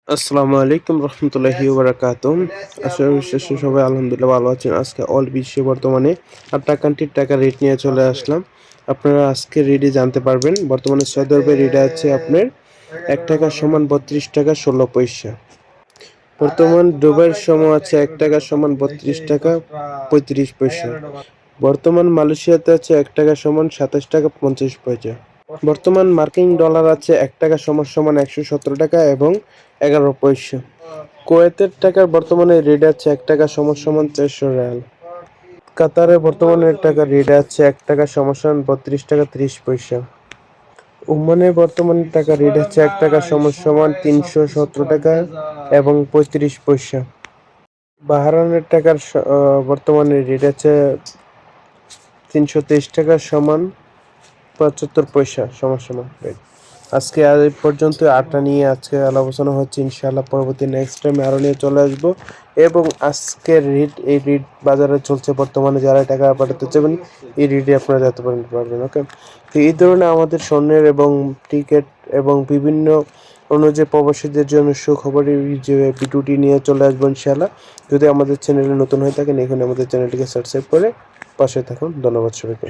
আসসালামু আলাইকুম রহমতুল্লাহি ওবারাকাতুম। আসলে বিশ্বাস সবাই আলহামদুলিল্লাহ ভালো আছেন। আজকে অল বিশ্বে বর্তমানে আপনার কান্ট্রির টাকা রেট নিয়ে চলে আসলাম। আপনারা আজকে রেটে জানতে পারবেন। বর্তমানে সৌদি আরবের রেট আছে আপনার ৳১ সমান ৩২ টাকা ১৬ পয়সা। বর্তমান দুবাইয়ের সময় আছে ৳১ সমান ৩২ টাকা ৩৫ পয়সা। বর্তমান মালয়েশিয়াতে আছে ৳১ সমান ২৭ টাকা ৫০ পয়সা। বর্তমান মার্কিন ডলার আছে ৳১ সমান ১১৭ টাকা এবং ১১ পয়সা। কুয়েতের টাকার বর্তমানে রেট আছে ৳১ সমান ৪০০ রিয়াল। কাতারে বর্তমানে টাকার রেট আছে ৳১ সমান ৩২ টাকা ৩০ পয়সা। ওমানে বর্তমানে টাকার রেট আছে ৳১ সমান ৩১৭ টাকা এবং ৩৫ পয়সা। বাহরাইনের টাকার বর্তমানে রেট আছে ৳৩২৩ টাকা সমান ৭৫ পয়সা সমান রেট। আজকে আর এই পর্যন্ত আটা নিয়ে আজকে আলোচনা হচ্ছে। ইনশাআল্লাহ পরবর্তী নেক্সট টাইমে আরও নিয়ে চলে আসবো। এবং আজকের এই রিট বাজারে চলছে বর্তমানে। যারা টাকা পাঠাতে চাবেন এই রিটে আপনারা যেতে পারবেন। ওকে, তো এই ধরনের আমাদের স্বর্ণের এবং টিকিট এবং বিভিন্ন অনুযায়ী প্রবাসীদের জন্য সুখবরের যে ভিডিওটি নিয়ে চলে আসবো ইনশাআল্লাহ। যদি আমাদের চ্যানেলে নতুন হয়ে থাকেন এখানে আমাদের চ্যানেলটিকে সাবস্ক্রাইব করে পাশে থাকুন। ধন্যবাদ সবাইকে।